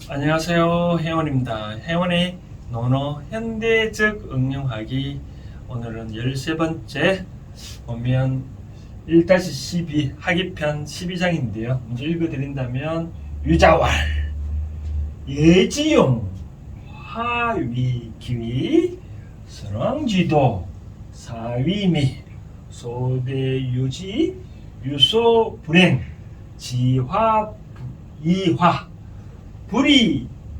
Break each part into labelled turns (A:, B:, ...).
A: 안녕하세요. 혜원입니다. 혜원의 논어 현대적 응용하기 오늘은 13번째 보면 1-12 하기편 12장인데요. 먼저 읽어드린다면 유자왈 예지용 화위기위 선왕지도 사위미 소대유지 유소불행 지화이화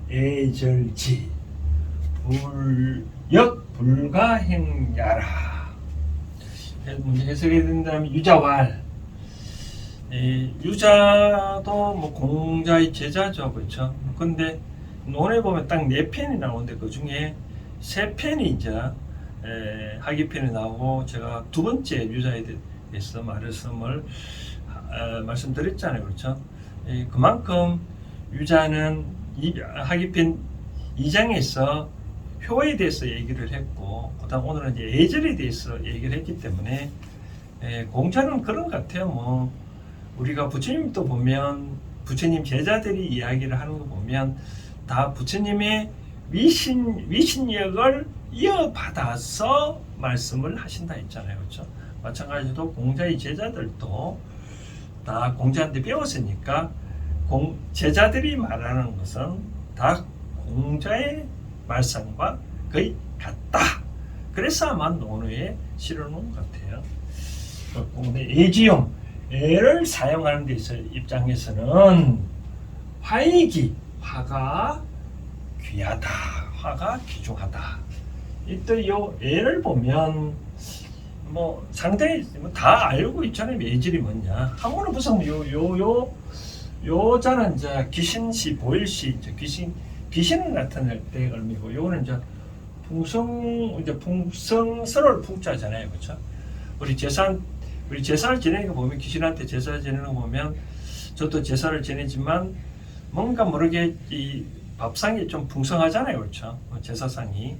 A: 불이애절지 불역 불가행야라. 문제 해석이 된다면 유자왈, 유자도 뭐 공자의 제자죠, 그렇죠? 근데 논에 보면 딱 4편이 나오는데 그 중에 3편이 이제 하기편이 나오고 제가 두 번째 유자에 대해서 말씀을 말씀드렸잖아요, 그렇죠? 그만큼 유자는 하기편 2장에서 효에 대해서 얘기를 했고, 그다음 오늘은 이제 예절에 대해서 얘기를 했기 때문에 공자는 그런 것 같아요. 뭐 우리가 부처님도 보면 부처님 제자들이 이야기를 하는 거 보면 다 부처님의 위신력을 이어받아서 말씀을 하신다 했잖아요, 그렇죠? 마찬가지로 공자의 제자들도 다 공자한테 배웠으니까 제자들이 말하는 것은 다 공자의 말씀과 거의 같다. 그래서 아마 논어에 실어놓은 것 같아요. 근데 예지용, 애를 사용하는 데 있어 입장에서는 화이기, 화가 귀하다, 화가 귀중하다. 이때 요 애를 보면 뭐 상당히 다 알고 있잖아요. 예절이 뭐냐. 한문은 무슨 요자는 이제 귀신시, 보일시, 귀신을 나타낼 때 의미고, 요거는 이제 풍성스러울 풍자잖아요, 그렇죠? 우리 제사를 지내는 거 보면, 귀신한테 제사 지내는 거 보면, 저도 제사를 지내지만 뭔가 모르게 이 밥상이 좀 풍성하잖아요, 그렇죠? 제사상이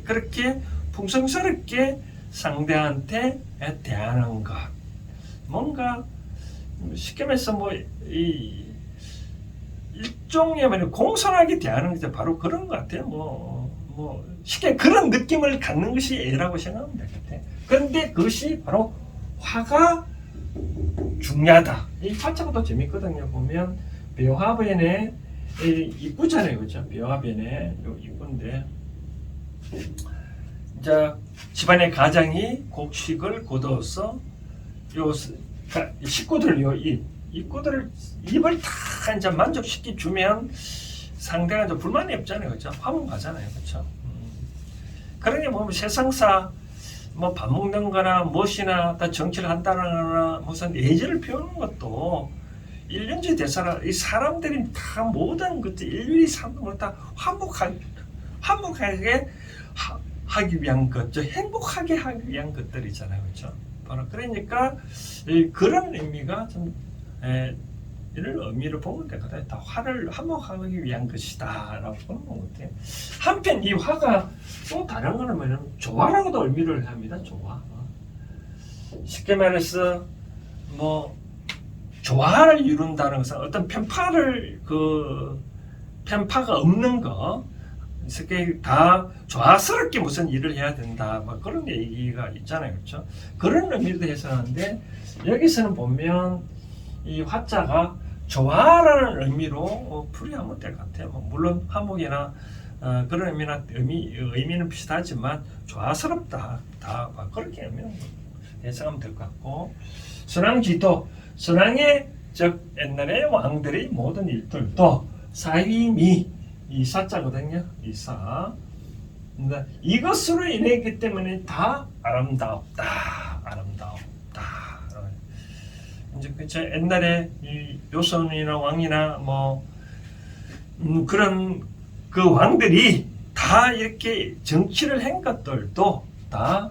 A: 그렇게 풍성스럽게 상대한테 대하는 것, 뭔가 쉽게 말해서 뭐 일종의 공손하게 대하는 게 바로 그런 것 같아요. 뭐 쉽게 그런 느낌을 갖는 것이 애라고 생각하면 될 것 같아요. 그런데 그것이 바로 화가 중요하다. 이 화자가 재밌거든요. 보면 묘화변에 이쁘잖아요, 그렇죠? 묘화변에 요 이쁜데, 이제 집안의 가장이 곡식을 거두어서 요 식구들 입구들을 입을 다 이제 만족시켜 주면 상대가 이제 불만이 없잖아요, 그렇죠? 화목하잖아요, 그렇죠? 그러니 뭐 세상사 뭐 밥 먹는 거나 무엇이나 다 정치를 한다거나 무슨 예절을 표하는 것도 일륜지 대사라 이 사람들이 다 모든 것들 일일이 사람들 다 화목하게 하기 위한 것, 행복하게 하기 위한 것들이잖아요, 그렇죠? 바로 그러니까 그런 의미가 좀 이런 의미를 보면 되거든요. 다 화를 화목하기 위한 것이다라고 보는 것 같아요. 한편 이 화가 또 다른 거는 뭐냐면 조화라고도 의미를 합니다. 조화. 쉽게 말해서 뭐 조화를 이룬다는 것은 어떤 편파가 없는 거. 이렇게 다 조화스럽게 무슨 일을 해야 된다, 뭐 그런 얘기가 있잖아요, 그렇죠? 그런 의미도 해석하는데, 여기서는 보면 이 화자가 조화라는 의미로 풀이하면 될 것 같아요. 물론 화목이나 그런 의미는 비슷하지만 조화스럽다, 다 그렇게 해석하면 될 것 같고, 선왕지도, 선왕의 즉 옛날에 왕들의 모든 일들도 사위미, 이사자거든요. 이사. 이것으로 인했기 때문에 다 아름다웠다. 이제 그쵸, 옛날에 이 요선이나 왕이나 뭐 그런 그 왕들이 다 이렇게 정치를 한 것들도 다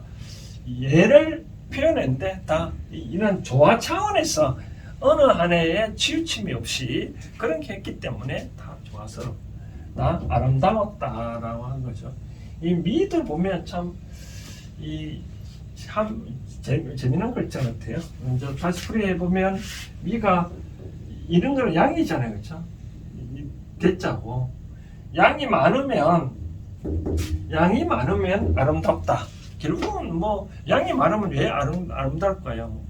A: 예를 표현했는데 다 이런 조화 차원에서 어느 하나에 치우침이 없이 그렇게 했기 때문에 다 조화스럽고 아름다웠다라고 하는 거죠. 이 미들 보면 참 재미난 글자 같아요. 먼저 다시 풀이해 보면 미가 이런 거는 양이잖아요, 그렇죠? 대자고, 양이 많으면 아름답다. 결국은 뭐 양이 많으면 왜 아름다울까요?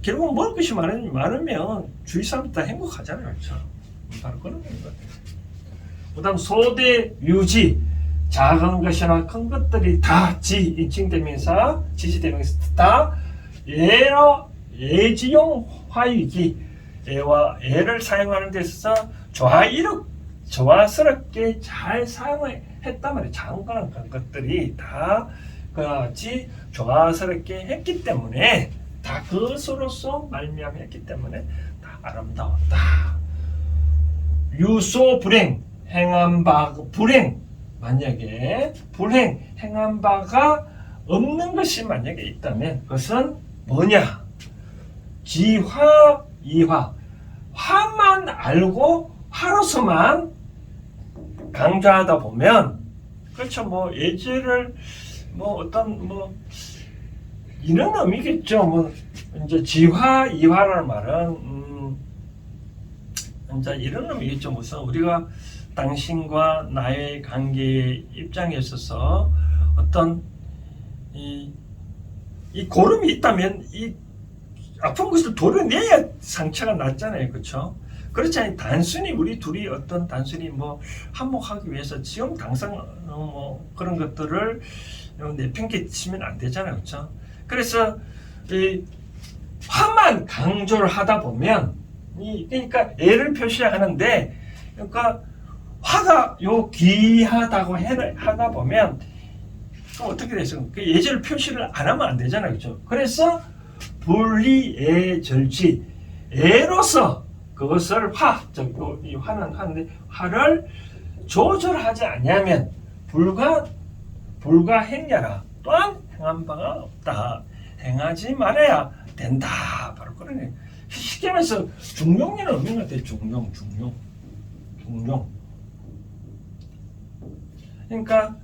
A: 결국 먹을 것이 많으면 주위 사람들 다 행복하잖아요. 그렇죠? 바로 그런 것 같아요. 그 다음 소대 유지, 작은 것이나 큰 것들이 다 인칭대명사, 지시대명사 다 예로 예지용 화유기, 예와 예를 사용하는 데 있어서 조화스럽게 잘 사용했단 말이에요. 작은 거나 큰 것들이 다 그같이 조화스럽게 했기 때문에, 다 그것으로서 말미암았기 때문에 다 아름다웠다. 유소 불행, 행한 바 불행, 만약에 행한 바가 없는 것이 만약에 있다면 그것은 뭐냐? 지화 이화, 화만 알고 화로서만 강조하다 보면, 그렇죠, 뭐 예제를 뭐 어떤 뭐 이런 의미겠죠. 뭐 이제 지화 이화라는 말은 이제 이런 의미겠죠. 무슨 우리가 당신과 나의 관계의 입장에 있어서 어떤 이 고름이 있다면 이 아픈 것을 도려내야 상처가 낫잖아요. 그렇죠? 그렇지 않아요. 단순히 우리 둘이 어떤 단순히 뭐 한몫하기 위해서 지금 당장 뭐 그런 것들을 내팽개치면 안 되잖아요. 그렇죠? 그래서 이 화만 강조를 하다 보면, 그러니까 애를 표시하는데, 그러니까 화가 귀하다고 하다 보면 어떻게 되죠? 그 예제를 표시를 안 하면 안 되잖아요. 그렇죠? 그래서 분리애 절지, 애로서 그것을 이 화는 하는데 화를 조절하지 않으면 불가행야라, 또한 행한 바가 없다. 행하지 말아야 된다. 바로 그런 얘기. 쉽게 말해서 중용이라는 의미가 돼. 중용. 그러니까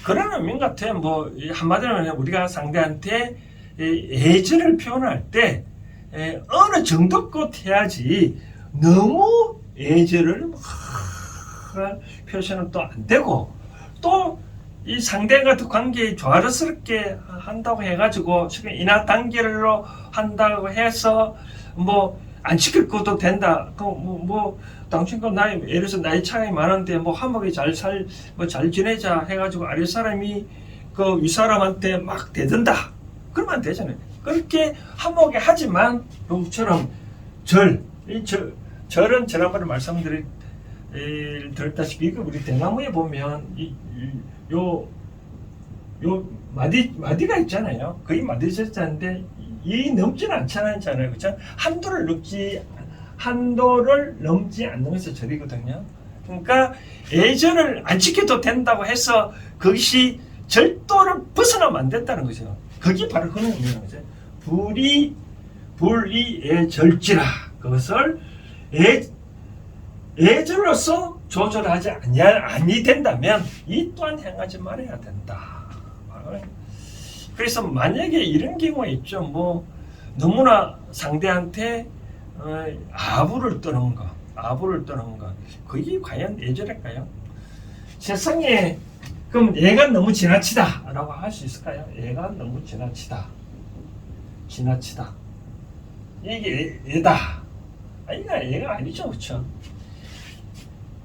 A: 그런 의미 같아. 뭐 한마디로 우리가 상대한테 애절을 표현할 때 어느 정도껏 해야지 너무 애절을 표시는 또 안 되고, 또 이 상대가 관계에 조화롭게 한다고 해가지고 지금 인하 단계로 한다고 해서 뭐 안 지킬 것도 된다. 뭐 당신과 나이, 예를 들어서 나이 차이 많은데 뭐 화목이 잘 지내자 해가지고 아래 사람이 그 위 사람한테 막 대든다. 그러면 안 되잖아요. 그렇게 화목이 하지만 요처럼 절은 지난번에 말씀드렸다시피 우리 대나무에 보면 요 마디가 있잖아요. 거의 마디졌자인데 이 넘지는 않잖아요. 그렇죠? 한도를 넘지 않는 것이 절이거든요. 그러니까 예절을 안 지켜도 된다고 해서 그것이 절도를 벗어나면 안 된다는 거죠. 그게 바로 그런 의미인 거죠. 불이애절지라, 그것을 예절로서 조절하지 아니 된다면 이 또한 행하지 말아야 된다. 그래서 만약에 이런 경우가 있죠. 뭐 너무나 상대한테 아부를 떠는 거, 그게 과연 예절일까요? 세상에 그럼 얘가 너무 지나치다라고 할 수 있을까요? 얘가 너무 지나치다. 이게 얘다. 아니야, 얘가 아니죠, 그렇죠?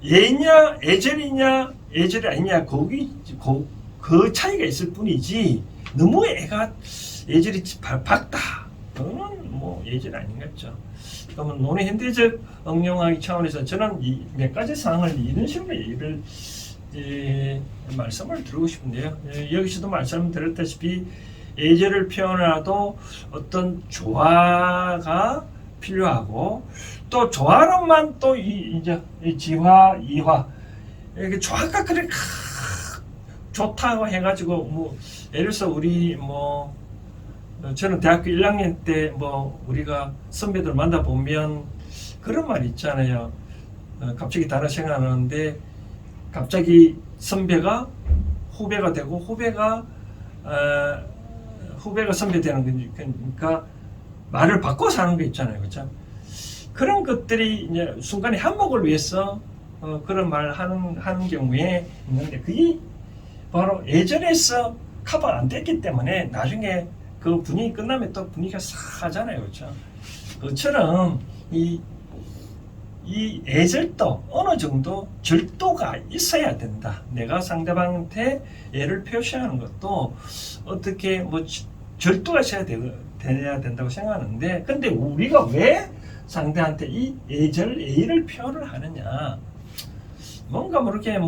A: 얘냐, 애절이냐, 애절이 아니냐, 그 차이가 있을 뿐이지, 너무 애가 예절이 밝다. 그거는 뭐 예절 아니겠죠. 그러면 논의 현대적 응용하기 차원에서 저는 이 몇 가지 사항을 이런 식으로 얘기를 말씀을 드리고 싶은데요. 여기서도 말씀드렸다시피 예절을 표현하도 어떤 조화가 필요하고, 또 조화로만 또 이제 지화, 이화, 이렇게 조화가 그래 좋다고 해가지고 뭐 예를 들어서 우리 뭐 저는 대학교 1학년 때 뭐 우리가 선배들 만나 보면 그런 말 있잖아요. 갑자기 단어 생각나는데, 갑자기 선배가 후배가 되고 후배가 선배 되는 거니까, 그러니까 말을 바꿔서 하는 거 있잖아요. 그렇죠? 그런 것들이 이제 순간에 한몫을 위해서 그런 말 하는 경우에 있는데 그게 바로 예전에서 커버 안 됐기 때문에 나중에 그 분위기 끝나면 또 분위기가 싸하잖아요. 그렇죠? 그처럼 이 애절도 어느 정도 절도가 있어야 된다. 내가 상대방한테 애를 표시하는 것도 어떻게 뭐 절도가 있어야 돼야 된다고 생각하는데, 근데 우리가 왜 상대한테 이 애를 표현을 하느냐? 뭔가 모르게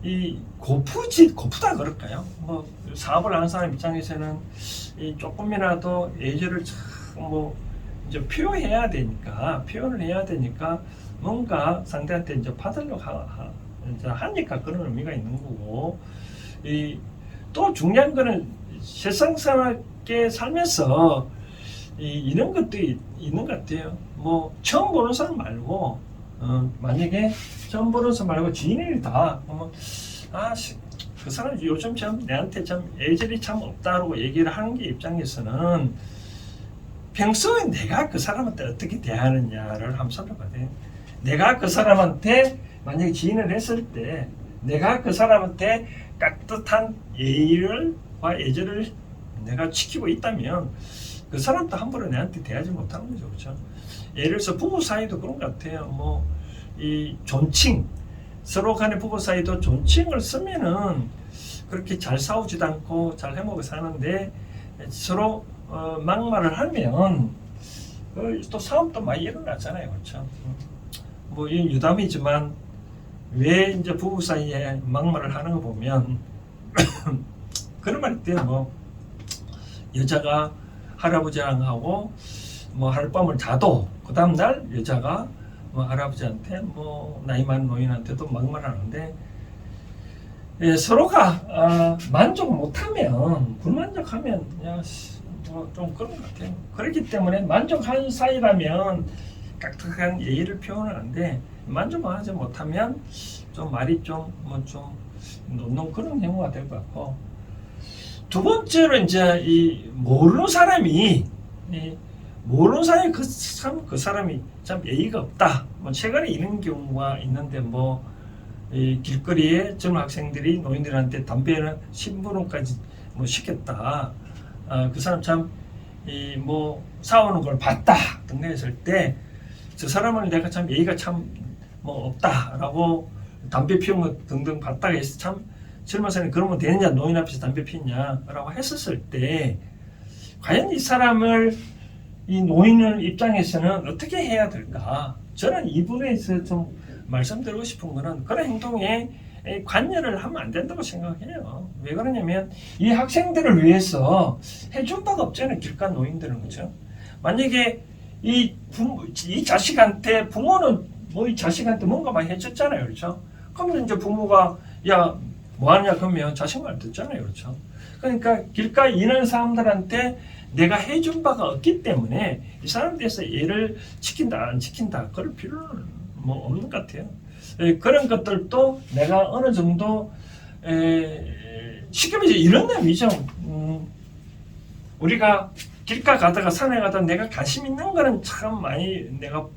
A: 이 고프다 그럴까요? 뭐 사업을 하는 사람 입장에서는 이 조금이라도 애절을 이제 표현을 해야 되니까 뭔가 상대한테 이제 받으려고 이제 하니까 그런 의미가 있는 거고, 또 중요한 거는 세상스럽게 살면서 이런 것도 있는 것 같아요. 뭐 처음 보는 사람 말고 만약에 처음 보는 사람 말고 지인이다. 그 사람 요즘 참 내한테 참 애절이 참 없다라고 얘기를 하는 게 입장에서는 평소에 내가 그 사람한테 어떻게 대하느냐를 한번 살펴봐야 돼요. 내가 그 사람한테 만약에 지인을 했을 때 내가 그 사람한테 깍듯한 예의와 애절을 내가 지키고 있다면 그 사람도 함부로 내한테 대하지 못하는 거죠. 그렇죠? 예를 들어서 부부 사이도 그런 것 같아요. 이 존칭, 서로 간의 부부 사이도 존칭을 쓰면은 그렇게 잘 싸우지도 않고 잘 해먹어 사는데, 서로 막말을 하면 또 싸움도 많이 일어나잖아요. 그렇죠? 뭐 이 유담이지만 왜 이제 부부 사이에 막말을 하는 거 보면 그런 말 있대요. 뭐 여자가 할아버지랑하고 뭐 하룻밤을 자도 그 다음날 여자가 뭐 할아버지한테 뭐 나이 많은 노인한테도 막말하는데, 서로가 만족 못하면 불만족하면 좀 그런 것 같아요. 그렇기 때문에 만족한 사이라면 깍듯한 예의를 표현하는데, 만족하지 못하면 좀 말이 좀 놓는 그런 행위가 될 것 같고, 두 번째로 이제 모르는 사람이 그 사람이 참 예의가 없다. 뭐 최근에 이런 경우가 있는데, 이 길거리에 젊은 학생들이 노인들한테 담배나 심부름까지 시켰다. 그 사람 참 싸우는 걸 봤다 등등했을 때, 저 사람을 내가 참 예의가 참 없다라고 담배 피운 거 등등 봤다가 해서 참 젊은 사람이 그러면 되느냐, 노인 앞에서 담배 피느냐라고 했었을 때, 과연 이 사람을 이 노인의 입장에서는 어떻게 해야 될까? 저는 이 부분에서 좀 말씀드리고 싶은 거는 그런 행동에 관여를 하면 안 된다고 생각해요. 왜 그러냐면 이 학생들을 위해서 해준 바가 없잖아요. 길가 노인들은. 그렇죠? 만약에 이 자식한테 부모는 이 자식한테 뭔가 많이 해줬잖아요. 그렇죠? 그러면 이제 부모가 야 뭐 하냐 그러면 자식 말 듣잖아요. 그렇죠? 그러니까 길가에 있는 사람들한테 내가 해준 바가 없기 때문에 이 사람들에서 예를 지킨다 안 지킨다 그럴 필요는 없는 것 같아요. 그런 것들도 내가 어느 정도 쉽게 말해서 이런 의미죠. 우리가 길가 가다가 산에 가다가 내가 관심 있는 거는 참 많이 내가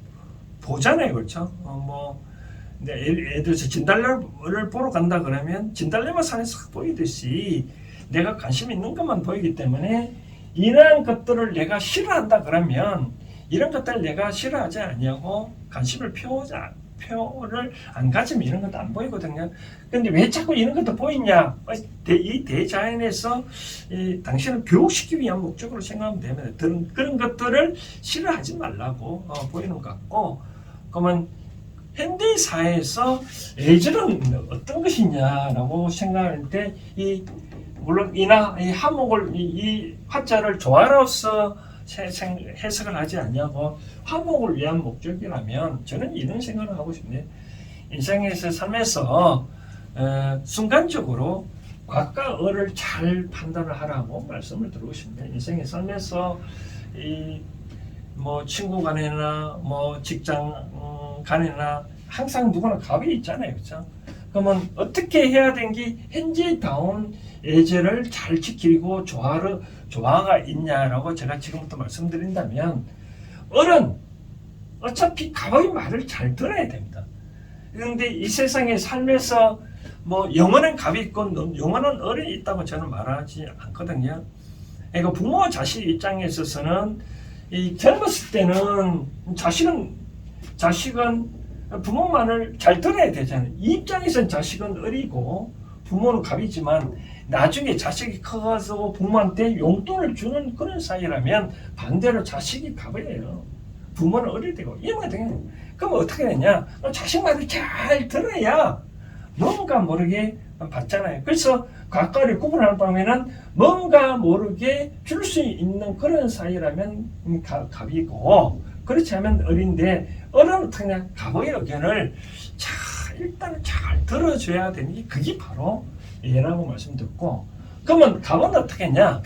A: 보잖아요. 그렇죠? 예를 들어서 진달래를 보러 간다 그러면 진달래만 산에서 싹 보이듯이 내가 관심 있는 것만 보이기 때문에, 이러한 것들을 내가 싫어한다 그러면 이런 것들을 내가 싫어하지 않냐고 관심을 표를 안 가지면 이런 것도 안 보이거든요. 근데 왜 자꾸 이런 것도 보이냐? 이 대자연에서 당신을 교육시키기 위한 목적으로 생각하면 됩니다. 그런 것들을 싫어하지 말라고 보이는 것 같고, 그러면 현대 사회에서 애절은 어떤 것이냐라고 생각할 때, 물론 이 화목을 이 화자를 조화로서 해석을 하지 않냐고 화목을 위한 목적이라면 저는 이런 생각을 하고 싶네요. 인생에서 삶에서 순간적으로 과과 어를 잘 판단을 하라고 말씀을 드리고 싶네요. 인생의 삶에서 친구 간에나 직장 간에나 항상 누구나 갑이 있잖아요. 그렇죠? 그러면 어떻게 해야 되는 게 현재다운 예절을 잘 지키고 조화가 있냐라고 제가 지금부터 말씀드린다면, 어른 어차피 가방의 말을 잘 들어야 됩니다. 그런데 이 세상에 살면서 뭐 영원한 갑이 있고 영원한 을이 있다고 저는 말하지 않거든요. 그러니까 부모와 자식 입장에 있어서는 이 젊었을 때는 자식은 부모 말을 잘 들어야 되잖아요. 이 입장에서는 자식은 을이고 부모는 갑이지만 나중에 자식이 커서 부모한테 용돈을 주는 그런 사이라면 반대로 자식이 갑이에요. 부모는 을이 되고 이러면 되겠네. 그럼 어떻게 되냐? 자식 말을 잘 들어야 뭔가 모르게 받잖아요. 그래서 각각을 구분하는 방면은 뭔가 모르게 줄 수 있는 그런 사이라면 갑이고, 그렇지 않으면 을인데, 을은 어떻게 하냐? 갑의 의견을 일단 잘 들어줘야 되는 게 그게 바로 예라고 말씀드렸고, 그러면 갑은 어떻게 했냐?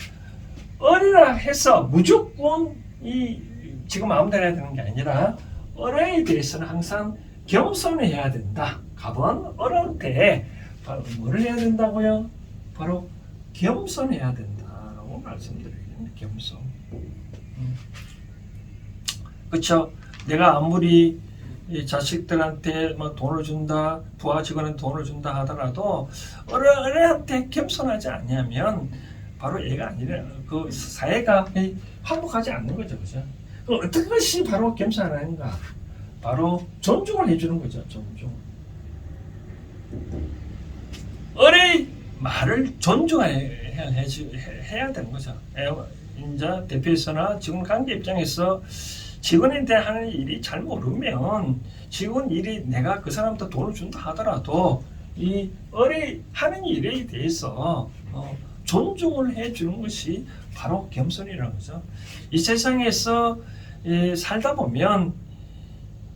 A: 을이라 해서 무조건 지금 마음대로 해야 되는 게 아니라 을에 대해서는 항상 겸손해야 된다. 갑은 을한테 뭐를 해야 된다고요? 바로 겸손해야 된다라고 말씀드리겠습니다. 겸손. 그렇죠? 내가 아무리 이 자식들한테 막 돈을 준다, 부하 직원한테 돈을 준다 하더라도 을한테 겸손하지 않냐면 바로 얘가 아니라 그 사회가 화목하지 않는 거죠, 그죠? 그럼 어떤 것이 바로 겸손하는가? 바로 존중을 해주는 거죠, 존중. 을의 말을 존중해야 되는 거죠. 이제 대표에서나 직원 관계 입장에서 직원에 대한 일이 잘 모르면 직원 일이 내가 그 사람한테 돈을 준다 하더라도 이 을이 하는 일에 대해서 존중을 해주는 것이 바로 겸손이라는 거죠. 이 세상에서 살다 보면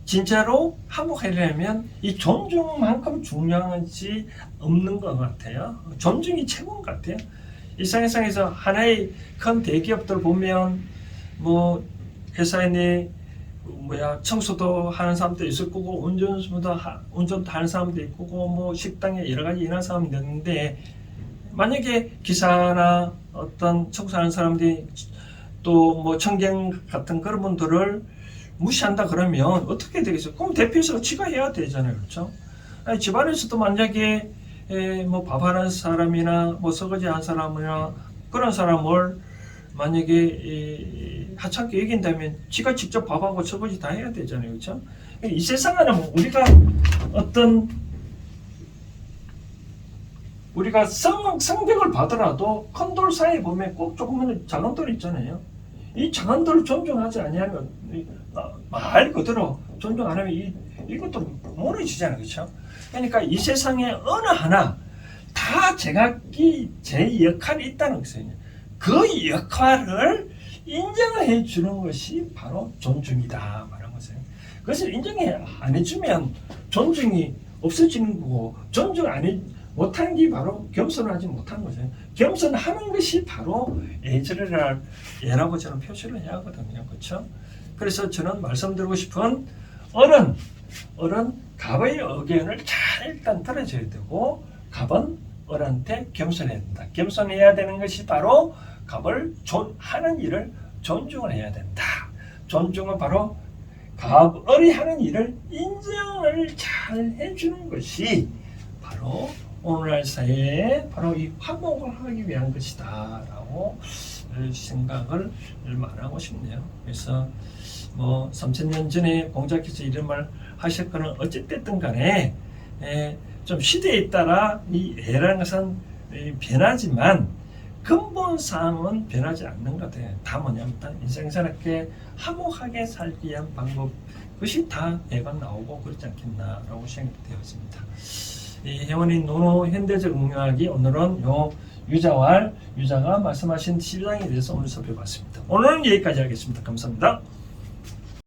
A: 진짜로 화목하려면 이 존중만큼 중요한지 없는 것 같아요. 존중이 최고인 것 같아요. 이 세상에서 하나의 큰 대기업들 보면 뭐 회사에 청소도 하는 사람도 있을 거고 운전도 하는 사람도 있고 뭐 식당에 여러 가지 일하는 사람도 있는데, 만약에 기사나 어떤 청소하는 사람들이 또 뭐 청경 같은 그런 분들을 무시한다 그러면 어떻게 되겠어요? 그럼 대표에서 지가 해야 되잖아요, 그렇죠? 아니, 집안에서도 만약에 뭐 밥하는 사람이나 뭐 설거지 하는 사람이나 그런 사람을 만약에 하찮게 여긴다면 지가 직접 밥하고 설거지 다 해야 되잖아요, 그렇죠? 이 세상에는 우리가 성벽을 받더라도 큰 돌 사이에 보면 꼭 조그만 작은 돌 있잖아요. 이 작은 돌을 존중하지 아니하면 말 그대로 존중 안 하면 이것도 무너지잖아요, 그렇죠? 그러니까 이 세상에 어느 하나 다 제각기 제 역할이 있다는 것이에요. 그 역할을 인정을 해주는 것이 바로 존중이다 말하는 것이에요. 그것을 안 해주면 존중이 없어지는 거고, 존중 못하는 게 바로 겸손하지 못한 거죠. 겸손하는 것이 바로 예라고 저는 표시를 해야 하거든요. 그렇죠? 그래서 저는 말씀드리고 싶은 을은 갑의 의견을 잘 일단 들어줘야 되고, 갑은 을한테 겸손해야 된다. 겸손해야 되는 것이 바로 갑을 하는 일을 존중을 해야 된다. 존중은 바로 을이 하는 일을 인정을 잘 해주는 것이 바로 오늘날 사회에 바로 이 화목을 하기 위한 것이다 라고 생각을 말하고 싶네요. 그래서 뭐 3000년 전에 공자께서 이런 말 하셨거나 어쨌든 간에 좀 시대에 따라 이 애라는 것은 변하지만 근본사항은 변하지 않는 것 같아요. 다 뭐냐면 인생사롭게 화목하게 살기 위한 방법, 그것이 다 애가 나오고 그렇지 않겠나라고 생각이 되었습니다. 이 혜원이 노노 현대적 응용하기, 오늘은 유자가 말씀하신 12장에 대해서 오늘 살펴봤습니다. 오늘은 여기까지 하겠습니다. 감사합니다.